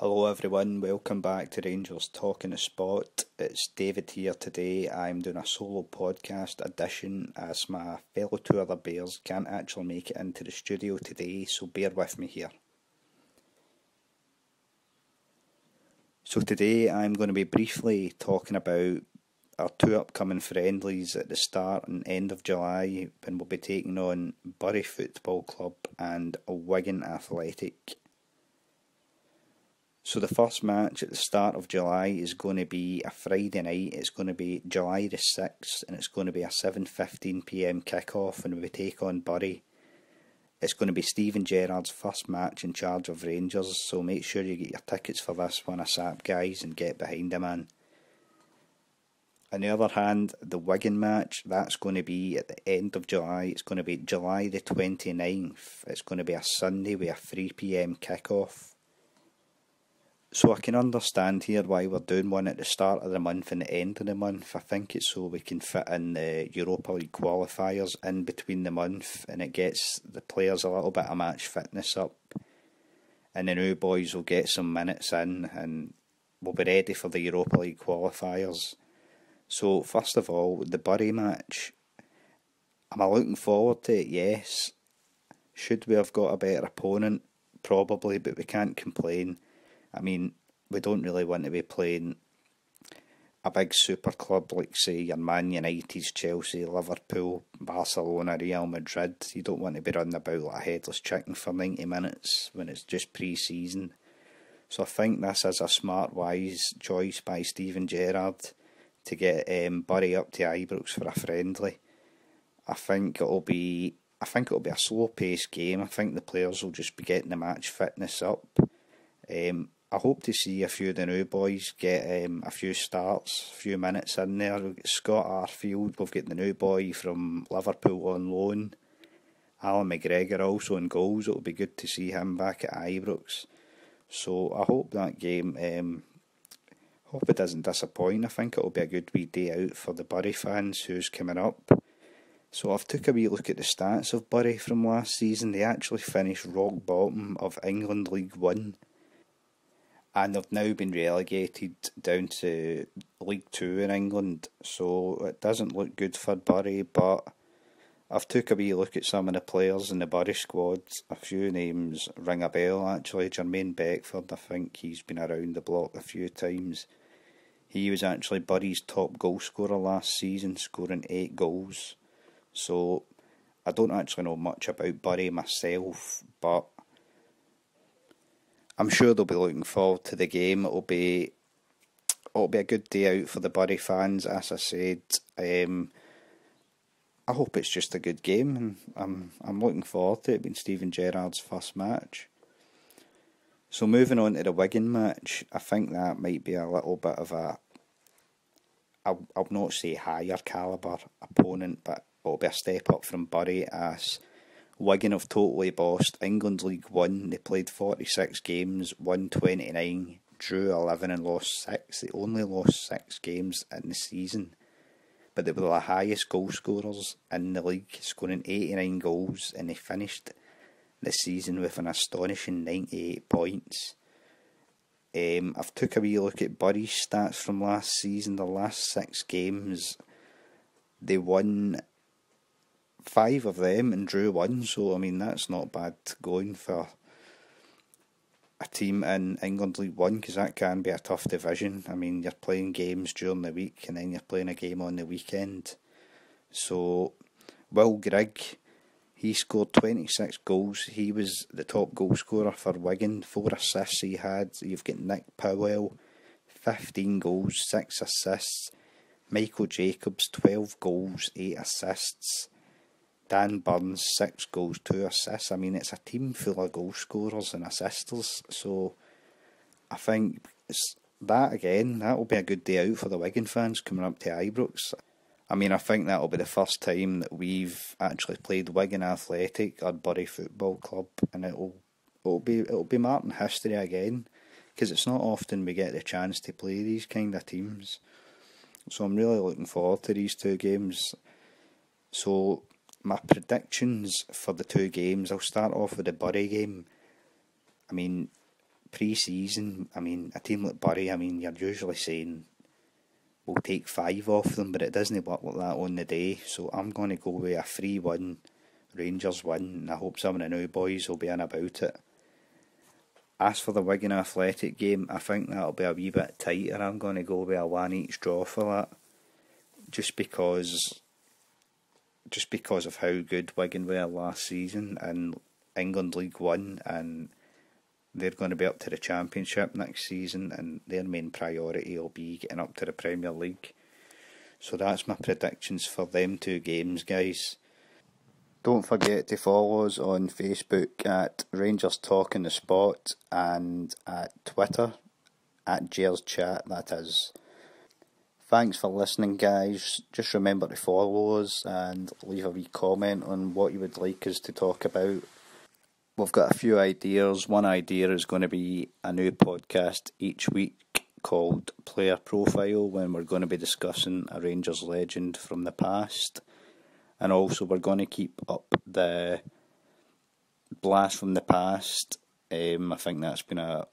Hello everyone, welcome back to Rangers Talking the Spot. It's David here today. I'm doing a solo podcast edition as my fellow two other Bears can't actually make it into the studio today, so bear with me here. So today I'm going to be briefly talking about our two upcoming friendlies at the start and end of July when we'll be taking on Bury Football Club and Wigan Athletic. So the first match at the start of July is going to be a Friday night. It's going to be July the 6th and it's going to be a 7:15pm kick-off when we take on Bury. It's going to be Steven Gerrard's first match in charge of Rangers, so make sure you get your tickets for this one ASAP, guys, and get behind the man. On the other hand, the Wigan match, that's going to be at the end of July. It's going to be July the 29th. It's going to be a Sunday with a 3pm kick-off. So I can understand here why we're doing one at the start of the month and the end of the month. I think it's so we can fit in the Europa League qualifiers in between the month and it gets the players a little bit of match fitness up. And the new boys will get some minutes in and we'll be ready for the Europa League qualifiers. So first of all, the Bury match. Am I looking forward to it? Yes. Should we have got a better opponent? Probably, but we can't complain. I mean, we don't really want to be playing a big super club like, say, your Man United, Chelsea, Liverpool, Barcelona, Real Madrid. You don't want to be running about like a headless chicken for 90 minutes when it's just pre-season. So I think this is a smart, wise choice by Steven Gerrard to get Bury up to Ibrox for a friendly. I think it'll be a slow-paced game. I think the players will just be getting the match fitness up. I hope to see a few of the new boys get a few starts, a few minutes in there. We've got Scott Arfield, we've got the new boy from Liverpool on loan, Alan McGregor also in goals. It'll be good to see him back at Ibrox. So I hope that game, hope it doesn't disappoint. I think it'll be a good wee day out for the Bury fans who's coming up. So I've took a wee look at the stats of Bury from last season. They actually finished rock bottom of England League 1. And they've now been relegated down to League 2 in England, so it doesn't look good for Bury, but I've took a wee look at some of the players in the Bury squad. A few names ring a bell actually. Jermaine Beckford, I think he's been around the block a few times. He was actually Bury's top goal scorer last season, scoring 8 goals. So I don't actually know much about Bury myself, but I'm sure they'll be looking forward to the game. It'll be a good day out for the Bury fans, as I said. I hope it's just a good game, and I'm looking forward to it being Steven Gerrard's first match. So moving on to the Wigan match, I think that might be a little bit of I'll not say higher calibre opponent, but it'll be a step up from Bury, as Wigan have totally bossed England League 1. They played 46 games, won 29, drew 11 and lost 6. They only lost 6 games in the season. But they were the highest goal scorers in the league, scoring 89 goals, and they finished the season with an astonishing 98 points. I've took a wee look at Bury's stats from last season. The last 6 games, they won 5 of them and drew 1, so I mean that's not bad going for a team in England League 1, because that can be a tough division. I mean, you're playing games during the week and then you're playing a game on the weekend. So Will Grigg, he scored 26 goals. He was the top goal scorer for Wigan. 4 assists he had. You've got Nick Powell, 15 goals, 6 assists. Michael Jacobs, 12 goals, 8 assists. Dan Burns, 6 goals, 2 assists. I mean, it's a team full of goal scorers and assisters, so I think that will be a good day out for the Wigan fans coming up to Ibrox. I mean, I think that'll be the first time that we've actually played Wigan Athletic or Bury Football Club, and it'll be marking history again, because it's not often we get the chance to play these kind of teams. So I'm really looking forward to these 2 games. So my predictions for the 2 games, I'll start off with the Bury game. I mean, pre-season, I mean, a team like Bury, I mean, you're usually saying we'll take 5 off them, but it doesn't work like that on the day. So I'm going to go with a 3-1 Rangers win, and I hope some of the new boys will be in about it. As for the Wigan Athletic game, I think that'll be a wee bit tighter. I'm going to go with a 1-each draw for that, just because of how good Wigan were last season in England League One, and they're going to be up to the Championship next season, and their main priority will be getting up to the Premier League. So that's my predictions for them 2 games, guys. Don't forget to follow us on Facebook at Rangers Talk in the Spot, and at Twitter at Jers Chat, that is. Thanks for listening, guys. Just remember to follow us and leave a wee comment on what you would like us to talk about. We've got a few ideas. One idea is going to be a new podcast each week called Player Profile, when we're going to be discussing a Rangers legend from the past. And also we're going to keep up the Blast from the Past. I think that's been a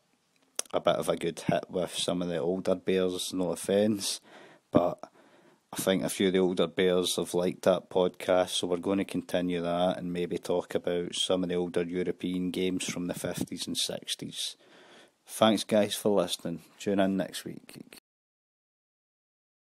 bit of a good hit with some of the older bears, no offence, but I think a few of the older bears have liked that podcast, so we're going to continue that and maybe talk about some of the older European games from the 50s and 60s. Thanks guys for listening. Tune in next week.